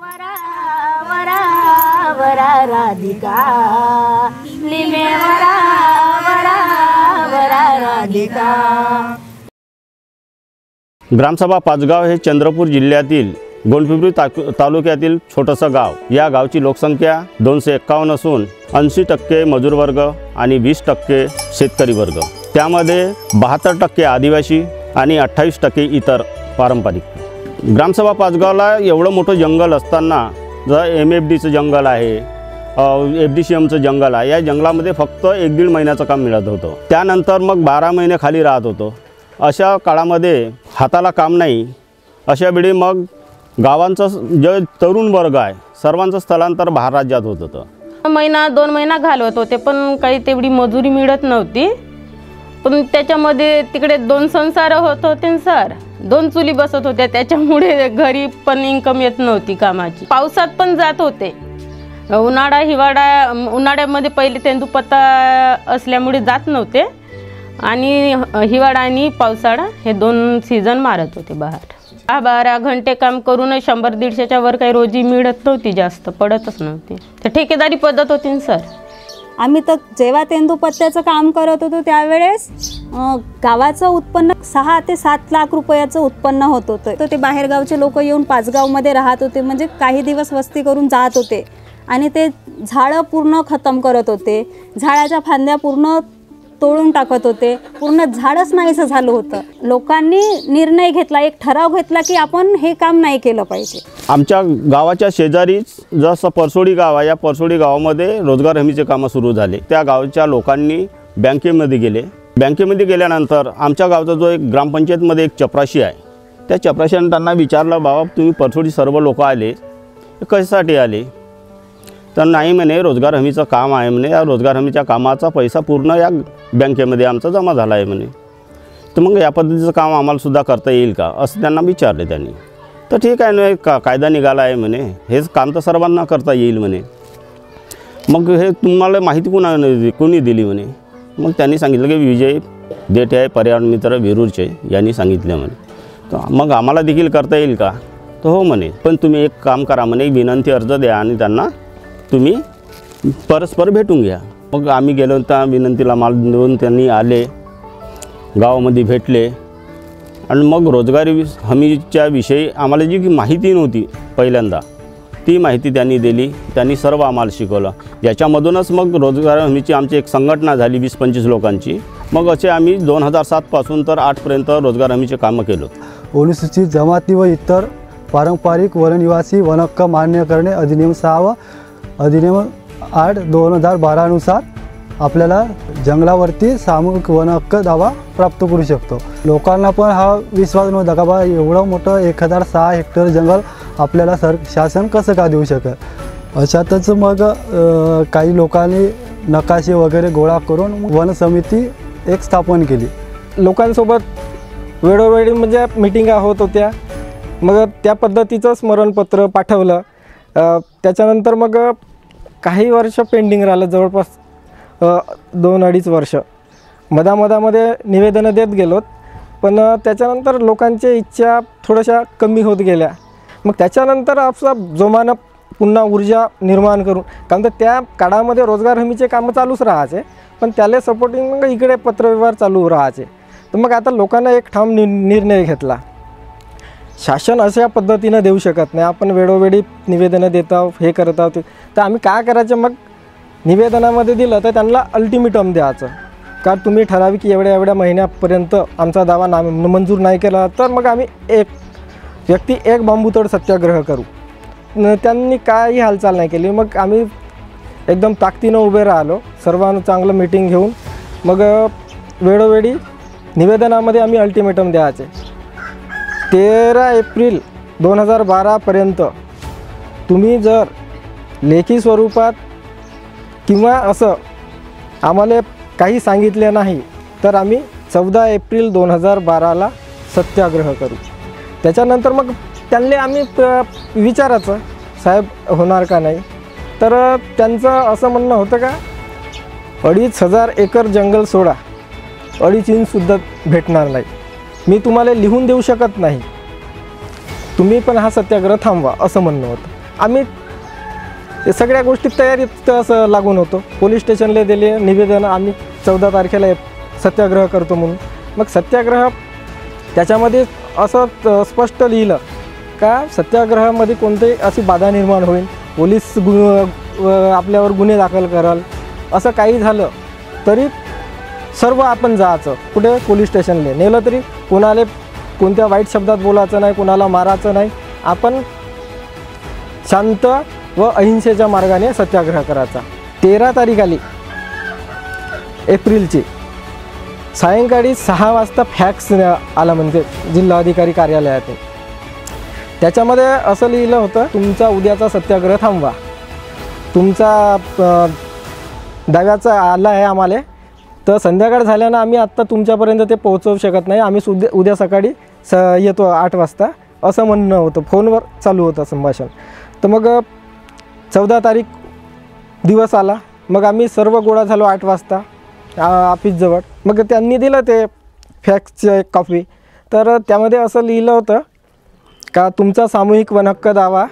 वरा वरा वरा राधिका निमे वरा वरा वरा राधिका। ग्रामसभा पाचगाव हे चंद्रपूर जिल्ह्यातील गोंडपिंपरी तालुक्यातील छोटंसं गाव। या गावची लोकसंख्या 251 असून 80% मजूर वर्ग आणि 20% शेतकरी वर्ग, त्यामध्ये 72% आदिवासी आणि 28% इतर पारंपरिक। ग्रामसभा पाचगावला एवढं मोठं जंगल असताना जर MFDचं जंगल आहे, FDCMचं जंगल आहे, या जंगलामध्ये फक्त 1-1.5 महिन्याचं काम मिळत होतं। त्यानंतर मग 12 महिने खाली राहत होतो। अशा काळामध्ये हाताला काम नाही, अशा वेळी मग गावांचा जे तरुण वर्ग आहे सर्वांचं स्थलांतर बाहेर राज्यात होत होतं। महिना 2 महिना घालवत होते, पण काही तेवढी मजुरी मिळत नव्हती। पण त्याच्यामध्ये तिकडे 2 संसार होत होते सर, 2 चुली बसत होत्या, त्याच्यामुळे घरी पण इन्कम येत नव्हती कामाची। पावसात पण जात होते, उन्हाळा हिवाळा, उन्हाळ्यामध्ये पहिले तेंदूपत्ता असल्यामुळे जात नव्हते आणि हिवाळा आणि पावसाळा हे 2 सीझन मारत होते बाहेर। 12 घंटे काम करून 100-150च्या वर काही रोजी मिळत नव्हती, जास्त पडतच नव्हती। तर ठेकेदारी पद्धत होती सर। आम्ही तर जेव्हा तेंदूपत्त्याचं काम करत होतो त्यावेळेस गावाचं उत्पन्न 6 ते 7 लाख रुपयाचं उत्पन्न होत होतं। तर ते बाहेरगावचे लोक येऊन पाचगावमध्ये राहत होते, म्हणजे काही दिवस वस्ती करून जात होते आणि ते झाडं पूर्ण खतम करत होते, झाडाच्या फांद्या पूर्ण तोडून टाकत होते, पूर्ण झाडच नाहीसं झालं होतं। लोकांनी निर्णय घेतला, एक ठराव घेतला की आपण हे काम नाही केलं पाहिजे। आमच्या गावाच्या शेजारीच जसं परसोडी गाव आहे, या परसोडी गावामध्ये रोजगार हमीचे कामं सुरू झाले। त्या गावच्या लोकांनी बँकेमध्ये गेले। बँकेमध्ये गेल्यानंतर आमच्या गावचा जो एक ग्रामपंचायतमध्ये एक चपराशी आहे, त्या चपराशीने त्यांना विचारलं, बाबा तुम्ही परसोडी सर्व लोक आले, कशासाठी आले? तर नाही म्हणे, रोजगार हमीचं काम आहे म्हणे, या रोजगार हमीच्या कामाचा पैसा पूर्ण या बँकेमध्ये आमचा जमा झाला आहे म्हणे। तर मग या पद्धतीचं काम आम्हालासुद्धा करता येईल का, असं त्यांना विचारले त्यांनी। तर ठीक आहे ना, कायदा निघाला आहे म्हणे, हेच काम तर सर्वांना करता येईल म्हणे। मग हे तुम्हाला माहिती कोणी दिली म्हणे? मग त्यांनी सांगितलं की विजय देठे आहे, पर्यावरण मित्र वेरूरचे, यांनी सांगितलं म्हणे। तर मग आम्हाला देखील करता येईल का? तर हो म्हणे, पण तुम्ही एक काम करा म्हणे, विनंती अर्ज द्या आणि त्यांना तुम्ही परस्पर भेटून घ्या। मग आम्ही गेलो, त्या विनंतीला मान देऊन त्यांनी आले, गावामध्ये भेटले आणि मग रोजगारी हमीच्या विषयी आम्हाला जी माहिती नव्हती पहिल्यांदा, ती माहिती त्यांनी दिली। त्यांनी सर्व आम्हाला शिकवलं। याच्यामधूनच मग रोजगार हमीची आमची एक संघटना झाली 20-25 लोकांची। मग असे आम्ही 2007 पासून तर 8 पर्यंत रोजगार हमीचे कामं केलो। अनुसूचित जमाती व इतर पारंपरिक वननिवासी वनहक्क मान्य करणे अधिनियम 6 व अधिनियम 8/2012 नुसार आपल्याला जंगलावरती सामूहिक वनहक्क दावा प्राप्त करू शकतो। लोकांना पण हा विश्वास नव्हता का बा एवढं मोठं 1006 हेक्टर जंगल आपल्याला शासन कसं का देऊ शकेल। अशातच मग काही लोकांनी नकाशे वगैरे गोळा करून वन समिती एक स्थापन केली। लोकांसोबत वेळोवेळी म्हणजे मिटिंगा होत होत्या, मग त्या पद्धतीचं स्मरणपत्र पाठवलं। त्याच्यानंतर मग काही वर्ष पेंडिंग राहिलं, जवळपास 2-2.5 वर्ष मधामध्ये निवेदनं देत गेलोत, पण त्याच्यानंतर लोकांच्या इच्छा थोड्याशा कमी होत गेल्या। मग त्याच्यानंतर आपलं जोमानं पुन्हा ऊर्जा निर्माण करून, कारण तर त्या काळामध्ये रोजगार हमीचे कामं चालूच राहायचे, पण त्याला सपोर्टिंग मग इकडे पत्रव्यवहार चालू राहायचे। तर मग आता लोकांना एक ठाम निर्णय घेतला, शासन अशा पद्धतीनं देऊ शकत नाही, आपण वेळोवेळी निवेदनं देत आहोत, हे करत आहोत। तर आम्ही काय करायचं, मग निवेदनामध्ये दिलं तर त्यांना अल्टिमेटम द्यायचं का तुम्ही ठराविक एवढ्या महिन्यापर्यंत आमचा दावा मंजूर नाही केला तर मग आम्ही एक व्यक्ती एक बांबूतोड सत्याग्रह करू। त्यांनी काही हालचाल नाही केली। मग आम्ही एकदम ताकदीनं उभे राहिलो, सर्वांना चांगलं मीटिंग घेऊन मग वेळोवेळी निवेदनामध्ये आम्ही अल्टिमेटम द्यायचे। 13 एप्रिल 2012 पर्यंत तुम्ही जर लेखी स्वरूपात किंवा असं आम्हाला काही सांगितले नाही तर आम्ही 14 एप्रिल 2012ला सत्याग्रह करू। त्याच्यानंतर मग त्यांना आम्ही विचारायचं, साहेब होणार का नाही? तर त्यांचं असं म्हणणं होतं का 2,500 एकर जंगल सोडा, 2.5 इंचसुद्धा भेटणार नाही, मी तुम्हाला लिहून देऊ शकत नाही, तुम्ही पण हा सत्याग्रह थांबवा, असं म्हणणं होतं। आम्ही ते सगळ्या गोष्टी तयारीत असं लागून होतो. पोलीस स्टेशनला दिले निवेदन, आम्ही 14 तारखेला सत्याग्रह करतो म्हणून. मग सत्याग्रह त्याच्यामध्ये असं स्पष्ट लिहिलं का सत्याग्रहामध्ये कोणतीही अशी बाधा निर्माण होईल, पोलीस आपल्यावर गुन्हे दाखल कराल, असं काही झालं तरी सर्व आपण जायचं. कुठे पोलीस स्टेशनला नेलं तरी कोणाला कोणत्या वाईट शब्दात बोलायचं नाही, कोणाला मारायचं नाही. आपण शांत व अहिंसेच्या मार्गाने सत्याग्रह करायचा. 13 तारीख आली एप्रिलची, सायंकाळी 6 वाजता फॅक्स आला म्हणजे जिल्हाधिकारी कार्यालयातून. त्याच्यामध्ये असं लिहिलं होतं, तुमचा उद्याचा सत्याग्रह थांबवा, तुमचा दाव्याचा आला आहे आम्हाला, तर संध्याकाळ झाल्यानं आम्ही आत्ता तुमच्यापर्यंत ते पोहोचवू शकत नाही, आम्ही उद्या सकाळी येतो 8 वाजता असं म्हणणं होतं. फोनवर चालू होतं संभाषण. तर मग 14 तारीख दिवस आला. मग आम्ही सर्व गोळा झालो 8 वाजता ऑफिसजवळ. मग त्यांनी दिलं ते फॅक्सची एक कॉपी. तर त्यामध्ये असं लिहिलं होतं का तुमचा सामूहिक वनहक्क दावा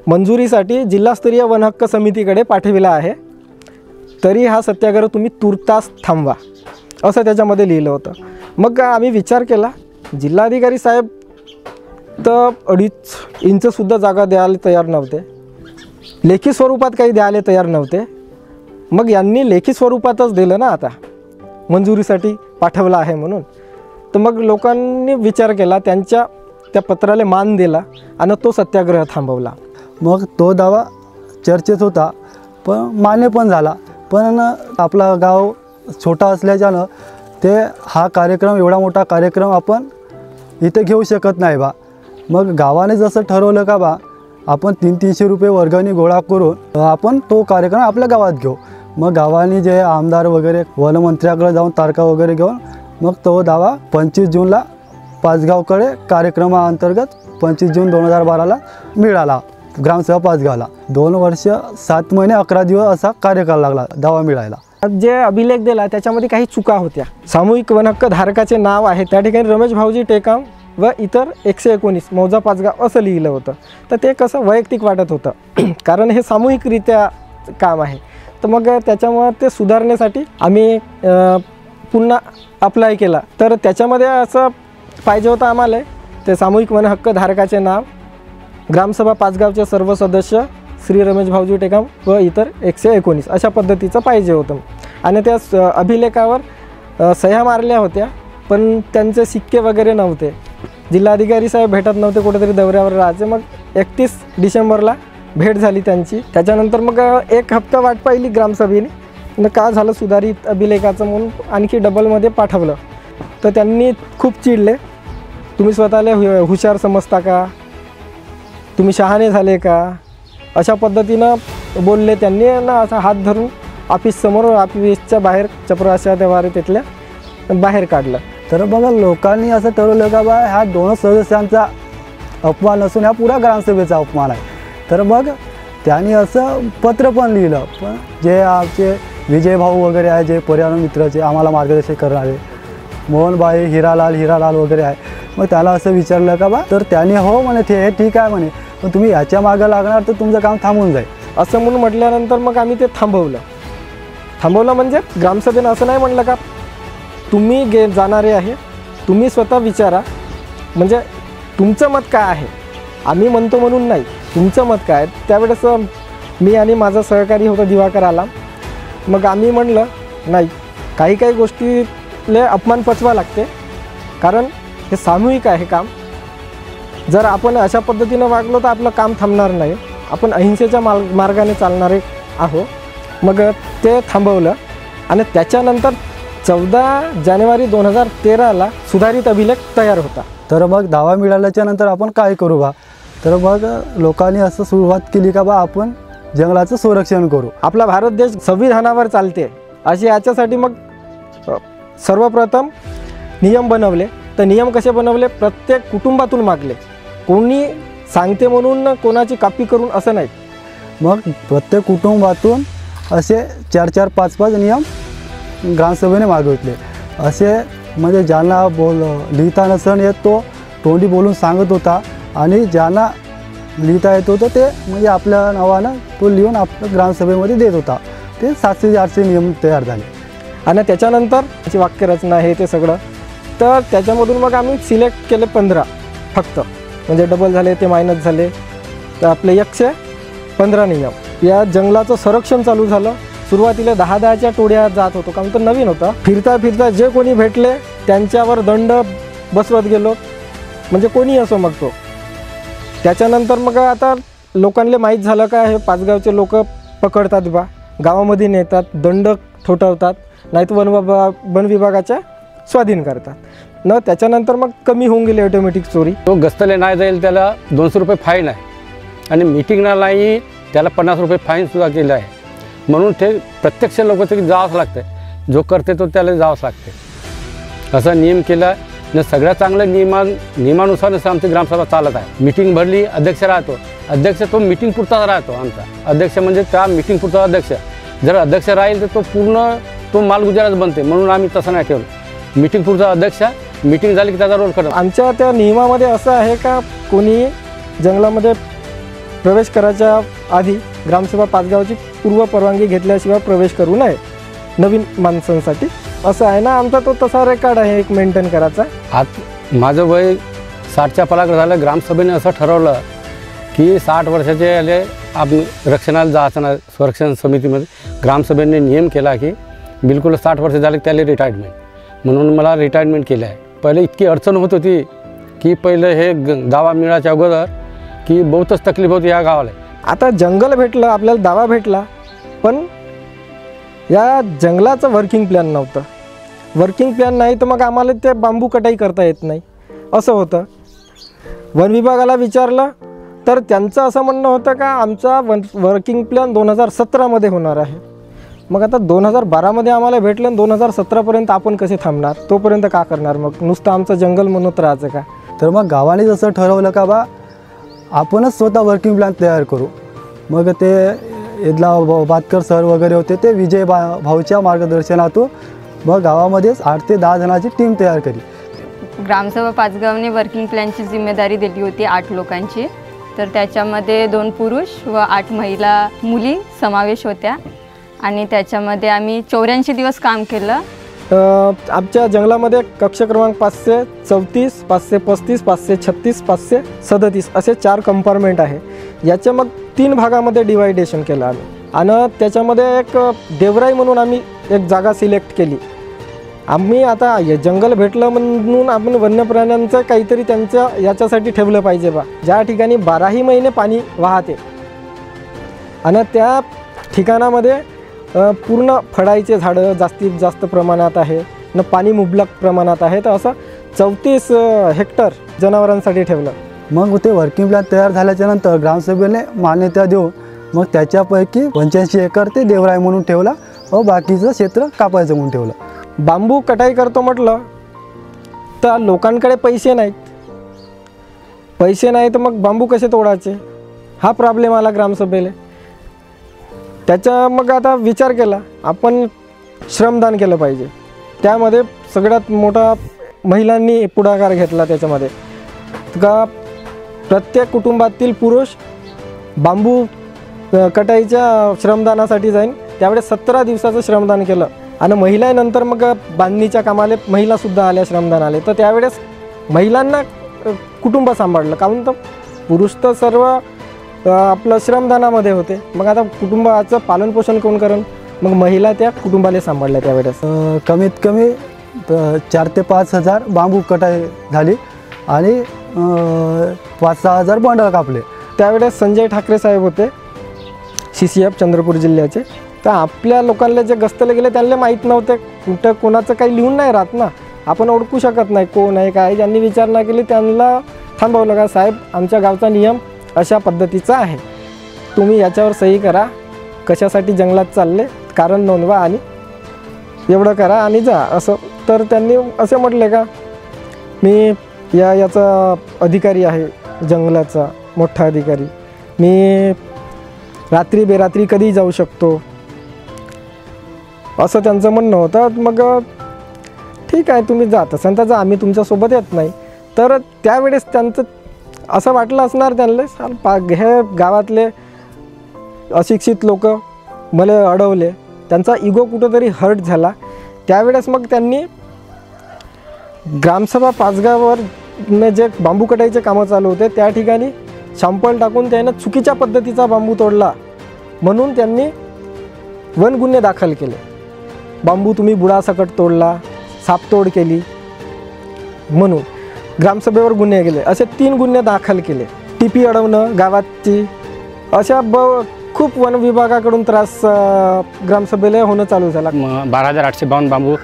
मंजुरीसाठी जिल्हास्तरीय वनहक्क समितीकडे पाठविला आहे, तरी हा सत्याग्रह तुम्ही तुर्तास थांबवा, असं त्याच्यामध्ये लिहिलं होतं. मग आम्ही विचार केला, जिल्हाधिकारी साहेब तर 2.5 इंचसुद्धा जागा द्यायला तयार नव्हते, लेखी स्वरूपात काही द्यायला तयार नव्हते. मग यांनी लेखी स्वरूपातच दिलं ना, आता मंजुरीसाठी पाठवलं आहे म्हणून. तर मग लोकांनी विचार केला, त्यांच्या त्या पत्राला मान दिला आणि तो सत्याग्रह थांबवला. मग तो दावा चर्चेत होता, पण मान्य पण झाला. पण आपला गाव छोटा असल्याच्यानं ते हा कार्यक्रम, एवढा मोठा कार्यक्रम आपण इथे घेऊ शकत नाही बा. मग गावाने जसं ठरवलं का बा आपण 300-300 रुपये वर्गणी गोळा करून आपण तो कार्यक्रम आपल्या गावात घेऊ. मग गावाने जे आमदार वगैरे वनमंत्र्याकडे जाऊन तारखा वगैरे घेऊन मग तो दावा 25 जूनला पाचगावकडे कार्यक्रमाअंतर्गत 25 जून 2012ला मिळाला ग्रामसभा पाचगावला. 2 वर्ष 7 महिने 11 दिवस असा कार्यकाळ लागला दावा मिळायला. जे अभिलेख दिला त्याच्यामध्ये काही चुका होत्या. सामूहिक वनहक्क धारकाचे नाव आहे त्या ठिकाणी रमेश भाऊजी टेकाम व इतर 119 मौजा पाचगाव असं लिहिलं होतं. तर ते कसं वैयक्तिक वाटत होतं, कारण हे सामूहिकरित्या काम आहे. तर मग त्याच्यामुळं ते सुधारण्यासाठी आम्ही पुन्हा अप्लाय केला. तर त्याच्यामध्ये असं पाहिजे होतं आम्हाला, ते सामूहिक वनहक्क धारकाचे नाव, ग्रामसभा पाचगावचे सर्व सदस्य श्री रमेश भाऊजी टेकाम व इतर 119 अशा पद्धतीचं पाहिजे होतं. आणि त्या अभिलेखावर सह्या मारल्या होत्या, पण त्यांचे सिक्के वगैरे नव्हते. जिल्हाधिकारी साहेब भेटत नव्हते, कुठेतरी दौऱ्यावर राहायचे. मग 31 डिसेंबरला भेट झाली त्यांची. त्याच्यानंतर मग 1 हप्ता वाट पाहिली ग्रामसभेने. का झालं सुधारित अभिलेखाचं म्हणून आणखी डबलमध्ये पाठवलं. तर त्यांनी खूप चिडले, तुम्ही स्वतःला हुशार समजता का, तुम्ही शहाणे झाले का, अशा पद्धतीनं बोलले. त्यांनी ना असा हात धरून ऑफिससमोर, ऑफिसच्या बाहेर चपराशा देवारे तिथल्या बाहेर काढलं. तर बघा लोकांनी असं ठरवलं का बा ह्या 2 सदस्यांचा अपमान नसून ह्या पुरा ग्रामसभेचा अपमान आहे. तर मग त्यांनी असं पत्र पण लिहिलं. पण जे आमचे विजय भाऊ वगैरे आहे, जे पर्यावरण मित्राचे आम्हाला मार्गदर्शन करणारे मोहनबाई हिरालाल वगैरे आहे, मग त्याला असं विचारलं का बा, तर त्याने हो म्हणे हे ठीक आहे म्हणे, पण तुम्ही याच्या मागं लागणार तर तुमचं काम थांबून जाईल असं म्हणून म्हटल्यानंतर मग आम्ही ते थांबवलं. म्हणजे ग्रामसभेनं असं नाही म्हटलं का तुम्ही जाणारे आहे, तुम्ही स्वतः विचारा, म्हणजे तुमचं मत काय आहे, आम्ही म्हणतो म्हणून नाही, तुमचं मत काय आहे. त्यावेळेस मी आणि माझा सहकारी होता दिवाकर आला. मग आम्ही म्हणलं नाही, काही गोष्टीले अपमान पचवा लागते, कारण हे सामूहिक आहे काम. जर आपण अशा पद्धतीनं वागलो तर आपलं काम थांबणार नाही, आपण अहिंसेच्या मार्गाने चालणारे आहो. मग ते थांबवलं आणि त्याच्यानंतर 14 जानेवारी 2013ला सुधारित अभिलेख तयार होता. तर मग दावा मिळाल्याच्या नंतर आपण काय करू बा, तर मग लोकांनी असं सुरुवात केली का बा आपण जंगलाचं संरक्षण करू. आपला भारत देश संविधानावर चालते अशी याच्यासाठी मग सर्वप्रथम नियम बनवले. तर नियम कसे बनवले, प्रत्येक कुटुंबातून मागले, कोणी सांगते म्हणून कोणाची कॉपी करून असं नाही. मग प्रत्येक कुटुंबातून असे 4-4, 5-5 नियम ग्रामसभेने मागितले. असे म्हणजे ज्यांना लिहिता नसन येत तो तोंडी बोलून सांगत होता, आणि ज्यांना लिहिता येत होतं ते म्हणजे आपल्या नावानं तो लिहून आपल्या ग्रामसभेमध्ये देत होता. ते 700 ते 800 नियम तयार झाले. आणि त्याच्यानंतर त्याची वाक्यरचना हे ते सगळं, तर त्याच्यामधून मग आम्ही सिलेक्ट केले 15 फक्त, म्हणजे डबल झाले ते मायनस झाले, तर आपले 115 नियम. या जंगलाचं संरक्षण चालू झालं. सुरुवातीला 10-10च्या टोळ्या जात होतो, कारण तो नवीन होता. फिरता फिरता जे कोणी भेटले त्यांच्यावर दंड बसवत गेलो, म्हणजे कोणी असो मग तो. त्याच्यानंतर मग आता लोकांना माहीत झालं का हे पाचगावचे लोक पकडतात बा, गावामध्ये नेतात, दंड ठोठावतात, नाही तर वन विभागाच्या स्वाधीन करतात न. त्याच्यानंतर मग कमी होऊन गेली ऑटोमॅटिक चोरी. तो गस्तले नाही जाईल त्याला 200 रुपये फाईन आहे, आणि मीटिंगला नाही त्याला 50 रुपये फाईनसुद्धा केलं आहे. म्हणून ते प्रत्यक्ष लोक तरी जावंच लागतं, जो करते तो त्याला जावंच लागते, असा नियम केला. न सगळ्यात चांगलं नियमानुसारच आमची ग्रामसभा चालत आहे. मीटिंग भरली, अध्यक्ष राहतो, अध्यक्ष तो मीटिंग पुरताच राहतो. आमचा अध्यक्ष म्हणजे त्या मीटिंग पुरता अध्यक्ष. जर अध्यक्ष राहील तर तो पूर्ण तो मालगुजारच बनते, म्हणून आम्ही तसं नाही ठेवलं. मीटिंग पुरता अध्यक्ष, मीटिंग झाली की त्याचा रोल करतो. आमच्या त्या नियमामध्ये असं आहे का कोणी जंगलामध्ये प्रवेश करायच्या आधी ग्रामसभा पाचगावची पूर्व परवानगी घेतल्याशिवाय प्रवेश करू नये नवीन माणसांसाठी, असं आहे ना. आमचा तो तसा रेकॉर्ड आहे एक मेंटेन करायचा. आज माझं वय 60च्या पलाकडे झालं. ग्रामसभेने असं ठरवलं की 60 वर्षाचे आले आपण रक्षणाला जायचं नाही. संरक्षण समितीमध्ये ग्रामसभेने नियम केला की बिलकुल 60 वर्ष झाले त्याला रिटायरमेंट, म्हणून मला रिटायरमेंट केलं आहे. पहिले इतकी अडचण होत होती की पहिलं हे दावा मिळायच्या अगोदर की बहुतच तकलीफ होती या गावाला. आता जंगल भेटलं, आपल्याला दावा भेटला, पण या जंगलाचं वर्किंग प्लॅन नव्हतं. वर्किंग प्लॅन नाही तर मग आम्हाला ते बांबू कटाई करता येत नाही असं होतं. वन विभागाला विचारलं तर त्यांचं असं म्हणणं होतं का आमचा वर्किंग प्लॅन 2017मध्ये होणार आहे. मग आता 2012मध्ये आम्हाला भेटलं आणि 2017पर्यंत आपण कसे थांबणार, तोपर्यंत का करणार, मग नुसतं आमचं जंगल म्हणत राहायचं का. तर मग गावाने जसं ठरवलं का बा आपणच स्वतः वर्किंग प्लॅन तयार करू. मग ते इथला बातकर सर वगैरे होते, ते विजय भाऊच्या मार्गदर्शनातून मग गावामध्येच 8 ते 10 जणांची टीम तयार केली. ग्रामसभा पाचगावने वर्किंग प्लॅनची जिम्मेदारी दिली होती 8 लोकांची. तर त्याच्यामध्ये 2 पुरुष व 8 महिला मुली समावेश होत्या, आणि त्याच्यामध्ये आम्ही 84 दिवस काम केलं. आमच्या जंगलामध्ये कक्ष क्रमांक 534, 535, 536, 537 असे 4 कंपार्टमेंट आहे. याच्या मग 3 भागामध्ये डिवायडेशन केलं आम्ही, आणि त्याच्यामध्ये एक देवराई म्हणून आम्ही एक जागा सिलेक्ट केली. आम्ही आता हे जंगल भेटलं म्हणून आपण वन्य प्राण्यांचं काहीतरी त्यांच्या याच्यासाठी ठेवलं पाहिजे बा, ज्या ठिकाणी 12ही महिने पाणी वाहते, आणि त्या ठिकाणामध्ये पूर्ण फळाचे झाडं जास्तीत जास्त प्रमाणात आहे न, पाणी मुबलक प्रमाणात आहे. तर असं 34 हेक्टर जनावरांसाठी ठेवलं. मग ते वर्किंग प्लॅन तयार झाल्याच्या नंतर ग्रामसभेने मान्यता देऊन मग त्याच्यापैकी 85 एकर ते देवराई म्हणून ठेवला व बाकीचं क्षेत्र कापायचं म्हणून ठेवलं. बांबू कटाई करतो म्हटलं तर लोकांकडे पैसे नाहीत. पैसे नाही तर मग बांबू कसे तोडायचे, हा प्रॉब्लेम आला ग्रामसभेला. त्याचा मग आता विचार केला आपण श्रमदान केलं पाहिजे. त्यामध्ये सगळ्यात मोठा महिलांनी पुढाकार घेतला. त्याच्यामध्ये का प्रत्येक कुटुंबातील पुरुष बांबू कटाईच्या श्रमदानासाठी जाईन. त्यावेळेस 17 दिवसाचं श्रमदान केलं, आणि महिलांनंतर मग बांधणीच्या कामाला महिलासुद्धा आल्या श्रमदान आले. तर त्यावेळेस महिलांना कुटुंब सांभाळलं, कारण तर पुरुष तर सर्व आपलं श्रमदानामध्ये होते. मग आता कुटुंबाचं पालनपोषण कोण करण, मग महिला त्या कुटुंबाला सांभाळल्या. त्यावेळेस कमीत कमी 4 ते 5 हजार बांबू कटाई झाली, आणि 5-6 हजार बंडल कापले. त्यावेळेस संजय ठाकरे साहेब होते, CCF चंद्रपूर जिल्ह्याचे. तर आपल्या लोकांना जे गस्तले गेले त्यांना माहीत नव्हते, कुठं कोणाचं काही लिहून नाही राहत ना, आपण ओळखू शकत नाही कोण आहे काय. ज्यांनी विचारणा केली त्यांना थांबवलं का साहेब आमच्या गावचा नियम अशा पद्धतीचा आहे, तुम्ही याच्यावर सही करा, कशासाठी जंगलात चालले कारण नोंदवा आणि एवढं करा आणि जा असं. तर त्यांनी असे म्हटले का मी याचा अधिकारी आहे, जंगलाचा मोठा अधिकारी, मी रात्री बेरात्री कधी जाऊ शकतो असं त्यांचं म्हणणं होतं. मग ठीक आहे तुम्ही जात असाल तर जा, आम्ही तुमच्यासोबत येत नाही. तर त्यावेळेस त्यांचं असं वाटलं असणार त्यांना, हे गावातले अशिक्षित लोक मला अडवले, त्यांचा इगो कुठंतरी हर्ट झाला. त्यावेळेस मग त्यांनी ग्रामसभा पाचगाववर जे बांबू कटाईचे कामं चालू होते त्या ठिकाणी शंपल टाकून त्यानं चुकीच्या पद्धतीचा बांबू तोडला म्हणून त्यांनी वन गुन्हे दाखल केले. बांबू तुम्ही बुडासकट तोडला, सापतोड केली म्हणून ग्रामसभेवर गुन्हे केले, असे 3 गुन्हे दाखल केले. टीपी अडवणं गावाची, अशा खूप वन विभागाकडून त्रास ग्रामसभेला होणं चालू झाला. 12,852 बांबू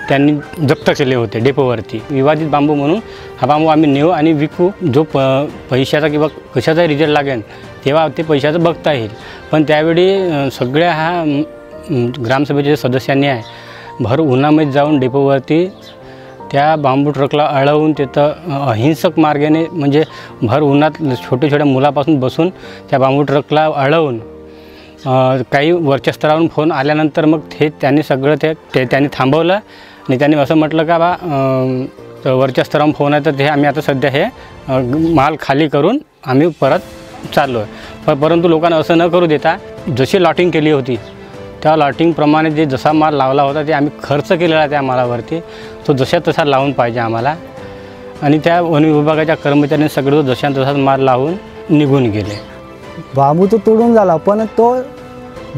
त्यांनी जप्त केले होते डेपोवरती. विवादित बांबू म्हणून हा बांबू आम्ही नेऊ आणि विकू, जो पैशाचा किंवा कशाचा रिझल्ट लागेल तेव्हा ते पैशाचं बघता येईल. पण त्यावेळी सगळ्या हा ग्रामसभेच्या सदस्यांनी आहे भर उन्हामध्ये जाऊन डेपोवरती त्या बांबू ट्रकला अडवून तिथं अहिंसक मार्गाने, म्हणजे भर उन्हात छोट्या छोट्या मुलापासून बसून त्या बांबू ट्रकला अडवून काही वरच्या स्तरावरून फोन आल्यानंतर मग त्यांनी सगळं त्यांनी थांबवलं आणि त्यांनी असं म्हटलं का बा वरच्या स्तरावरून फोन आहे तर आम्ही आता सध्या हे माल खाली करून आम्ही परत चाललो आहे. परंतु लोकांना असं न करू देता जशी लॉटिंग केली होती त्या लॉटिंगप्रमाणे जे जसा माल लावला होता ते आम्ही खर्च केलेला आहे त्या मालावरती, तो जशा तसा लावून पाहिजे आम्हाला. आणि त्या वन विभागाच्या कर्मचाऱ्यांनी सगळं जशा तसाच माल लावून निघून गेले. बांबू तो तोडून झाला, पण तो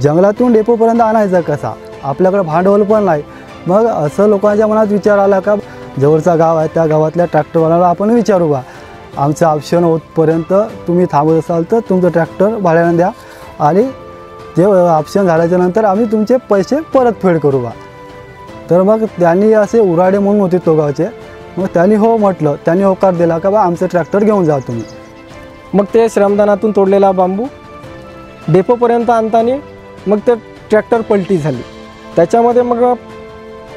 जंगलातून डेपोपर्यंत आणायचा कसा? आपल्याकडे भांडवल पण नाही. मग असं लोकांच्या मनात विचार आला का जवळचा गाव आहे त्या गावातल्या ट्रॅक्टरवाल्याला आपण विचारू बा, आमचं ऑप्शन होतपर्यंत तुम्ही थांबत असाल तर तुमचं ट्रॅक्टर भाड्यानं द्या आणि ते ऑप्शन झाल्याच्यानंतर आम्ही तुमचे पैसे परतफेड करू बा. तर मग त्यांनी असे उराडे म्हणून होते तो गावचे, मग त्यांनी हो म्हटलं, त्यांनी होकार दिला का बा आमचं ट्रॅक्टर घेऊन जा तुम्ही. मग ते श्रमदानातून तोडलेला बांबू डेपोपर्यंत आणताना मग ते ट्रॅक्टर पलटी झाली. त्याच्यामध्ये मग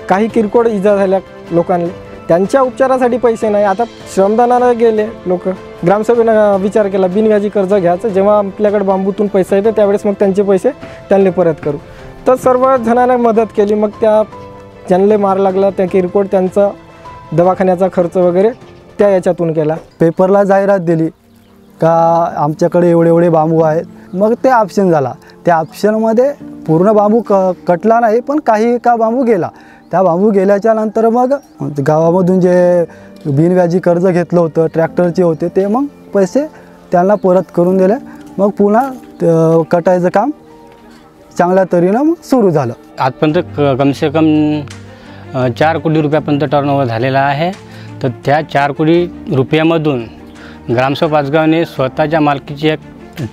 काही किरकोळ इजा झाल्या लोकांना, त्यांच्या उपचारासाठी पैसे नाही. आता श्रमदानाला गेले लोक, ग्रामसभेनं विचार केला बिनव्याजी कर्ज घ्यायचं, जेव्हा आपल्याकडे बांबूतून पैसा येते त्यावेळेस मग त्यांचे पैसे त्यांनी परत करू. तर सर्व जणांना मदत केली. मग त्यांना मार लागला, त्या किरकोळ त्यांचा दवाखान्याचा खर्च वगैरे त्या याच्यातून केला. पेपरला जाहिरात दिली का आमच्याकडे एवढे एवढे बांबू आहेत. मग ते ऑप्शन झाला. त्या ऑप्शनमध्ये पूर्ण बांबू कटला नाही, पण काही का बांबू गेला. त्या बांबू गेल्याच्या नंतर मग गावामधून जे बिनव्याजी कर्ज घेतलं होतं ट्रॅक्टरचे होते ते मग पैसे त्यांना परत करून दिले. मग पुन्हा कटायचं काम चांगल्या तऱ्हेनं मग सुरू झालं. आजपर्यंत कमसे कम 4 कोटी रुपयापर्यंत टर्नओव्हर झालेला आहे. तर त्या 4 कोटी रुपयामधून ग्रामसभा पाचगावने स्वतःच्या मालकीची एक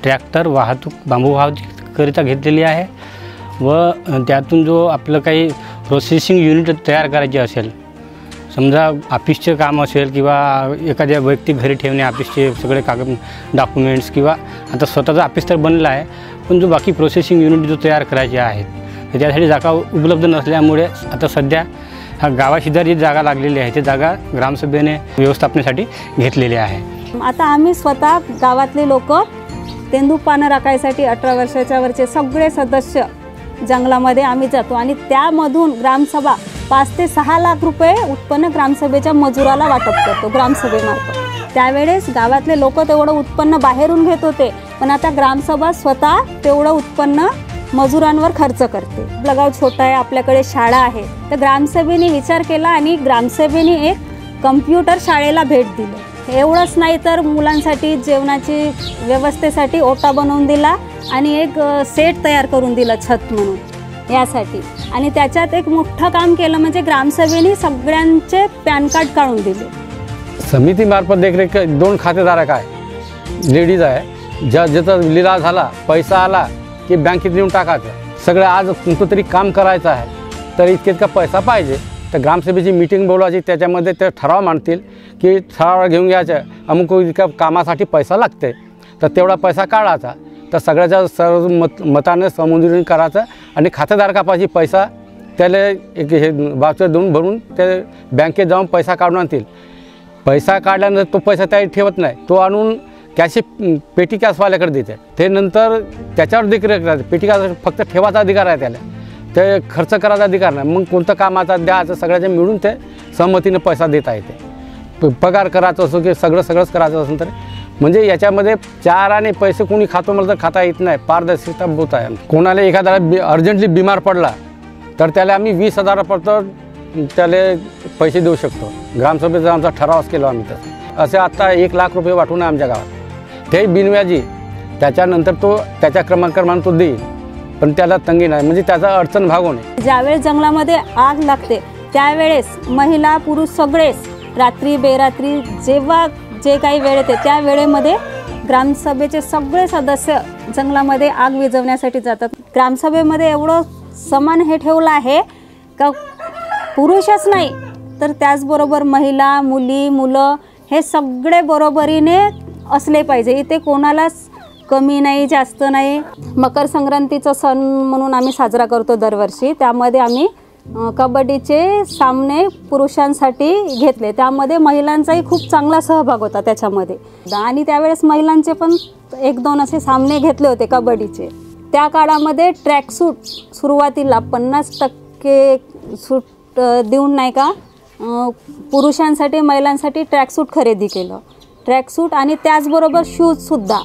ट्रॅक्टर बांबू वाहतुकीकरिता घेतलेली आहे व त्यातून जो आपलं काही प्रोसेसिंग युनिट तयार करायचे असेल, समजा ऑफिसचे काम असेल किंवा एखाद्या व्यक्ती घरी ठेवणे ऑफिसचे सगळे कागद डॉक्युमेंट्स, किंवा आता स्वतःचा ऑफिस तर बनला आहे पण जो बाकी प्रोसेसिंग युनिट जो तयार करायचे आहेत तर त्यासाठी जागा उपलब्ध नसल्यामुळे आता सध्या हा गावाशेजारी जी जागा लागलेली आहे ती जागा ग्रामसभेने व्यवस्थापनासाठी घेतलेली आहे. आता आम्ही स्वतः गावातले लोक तेंदूपानं राखायसाठी 18 वर्षाच्या वरचे सगळे सदस्य जंगलामध्ये आम्ही जातो आणि त्यामधून ग्रामसभा 5 ते 6 लाख रुपये उत्पन्न ग्रामसभेच्या मजुराला वाटप करतो ग्रामसभेमार्फत. त्यावेळेस गावातले लोक तेवढं उत्पन्न बाहेरून घेत होते, पण आता ग्रामसभा स्वतः तेवढं उत्पन्न मजुरांवर खर्च करते. आपलं गाव छोटं आहे, आपल्याकडे शाळा आहे, तर ग्रामसभेने विचार केला आणि ग्रामसभेने एक कम्प्युटर शाळेला भेट दिली. एवढंच नाही तर मुलांसाठी जेवणाची व्यवस्थेसाठी ओटा बनवून दिला आणि एक सेट तयार करून दिला छत म्हणून यासाठी. आणि त्याच्यात एक मोठं काम केलं म्हणजे ग्रामसभेने सगळ्यांचे पॅन कार्ड काढून दिले. समितीमार्फत देखरेख 2 खातेदार काय लेडीज आहे, ज्याचा लिलाव झाला पैसा आला की बँकेत नेऊन टाकायचं. सगळं आज कोणतं तरी काम करायचं आहे तर इतका पैसा पाहिजे, तर ग्रामसभेची मीटिंग बोलवायची, त्याच्यामध्ये ते ठराव मांडतील की ठराव घेऊन घ्यायचं अमुक इतक्या कामासाठी पैसा लागते तर तेवढा पैसा काढायचा. तर सगळ्याच्या सर्व मताने समजुरी करायचं आणि खातेधारकापाशी पैसा त्याला एक हे वाचर देऊन भरून ते बँकेत जाऊन पैसा काढून आणतील. पैसा काढल्यानंतर तो पैसा त्या ठेवत नाही, तो आणून कॅश पेटी कॅशवाल्याकडे देते. ते नंतर त्याच्यावर देखरेख राहते. पेटी कॅश फक्त ठेवायचा अधिकार आहे त्याला, ते खर्च करायचा अधिकार नाही. मग कोणतं कामाचा द्यायचं सगळ्याच्या मिळून ते सहमतीने पैसा देता येते. पगार करायचं असो की सगळंच करायचं असेल तर म्हणजे याच्यामध्ये चार आणि पैसे कोणी खातो मला तर खाता येत नाही, पारदर्शकता बहुत आहे. कोणाला एखाद्याला अर्जंटली बिमार पडला तर त्याला आम्ही 20,000पर्यंत त्याला पैसे देऊ शकतो. ग्रामसभेचा आमचा ठरावच केला आम्ही तसं. असे आत्ता 1 लाख रुपये वाटून आहे आमच्या गावात, तेही बिनव्याजी. त्याच्यानंतर तो त्याच्या क्रमांकाप्रमाणे तो देईल, पण त्याला तंगी नाही, म्हणजे त्याचा अडचण भागवू नये. ज्यावेळेस जंगलामध्ये आग लागते त्यावेळेस महिला पुरुष सगळेच रात्री बेरात्री जेव्हा जे काही वेळ येते त्या वेळेमध्ये ग्रामसभेचे सगळे सदस्य जंगलामध्ये आग विझवण्यासाठी जातात. ग्रामसभेमध्ये एवढं समान हे ठेवलं आहे का पुरुषच नाही तर त्याचबरोबर महिला मुली मुलं हे सगळे बरोबरीने असले पाहिजे. इथे कोणालाच कमी नाही जास्त नाही. मकर संक्रांतीचा सण म्हणून आम्ही साजरा करतो दरवर्षी. त्यामध्ये आम्ही कबड्डीचे सामने पुरुषांसाठी घेतले, त्यामध्ये महिलांचाही खूप चांगला सहभाग होता त्याच्यामध्ये. आणि त्यावेळेस महिलांचे पण 1-2 असे सामने घेतले होते कबड्डीचे. त्या काळामध्ये ट्रॅकसूट सुरुवातीला 50% सूट देऊन नाही का पुरुषांसाठी महिलांसाठी ट्रॅकसूट खरेदी केलं. ट्रॅकसूट आणि त्याचबरोबर शूजसुद्धा,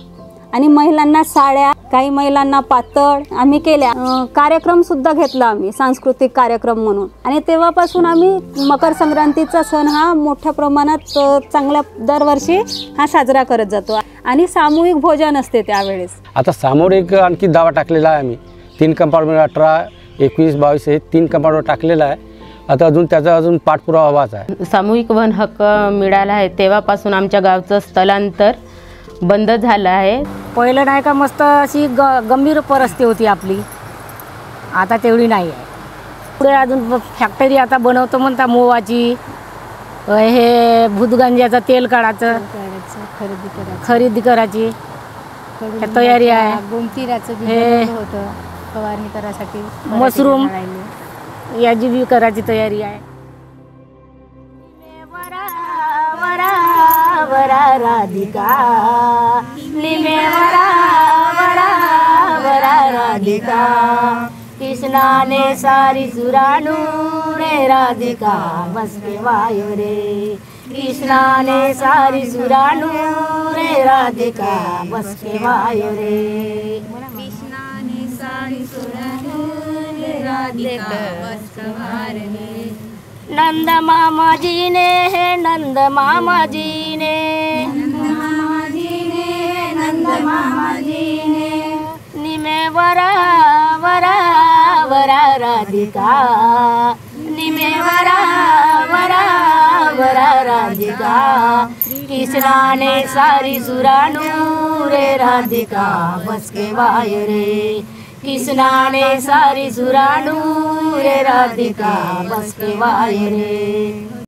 आणि महिलांना साड्या, काही महिलांना पातळ आम्ही केल्या. कार्यक्रमसुद्धा घेतला आम्ही, सांस्कृतिक कार्यक्रम म्हणून. आणि तेव्हापासून आम्ही मकर संक्रांतीचा सण हा मोठ्या प्रमाणात चांगल्या दरवर्षी हा साजरा करत जातो. आणि सामूहिक भोजन असते त्यावेळेस. आता समोर एक आणखी दावा टाकलेला आहे आम्ही, 3 कंपार्टमेंट 18, 21, 22 हे 3 कंपार्टमेंट टाकलेला आहे. आता त्याचा अजून पाठपुरावा हवाच आहे. सामूहिक वन हक्क मिळाला आहे तेव्हापासून आमच्या गावचं स्थलांतर बंद झालं आहे. पहिलं नाही का मस्त अशी गंभीर परिस्थिती होती आपली, आता तेवढी नाही आहे. पुढे अजून फॅक्टरी आता बनवतो म्हणता मोवाची, हे भूतगंजाचं तेल काढायचं खरेदी करायची तयारी आहे. गोमतीराचं हे होतं फवारणी करायसाठी, मशरूम याची बी करायची तयारी आहे. वरा राधिका निमे वरा वरा वरा राधिका कृष्णाने सारी सुरानू रे राधिका बस के वायो रे कृष्णाने सारी सुरानू रे राधिका बस के वायो रे कृष्णाने सारी सुरानू रे राधिका बस के वायो रे नंद मामा जी ने है नंद मामा जी ने नंद मामा जी ने निमे वरा वरा वरा राधिका निमे वरा वरा वरा राधिका कृष्णाने सारी सुरानू रे राधिका बस के वायो रे कृष्णाने सारी सुरानू रे राधिका बस के वायो रे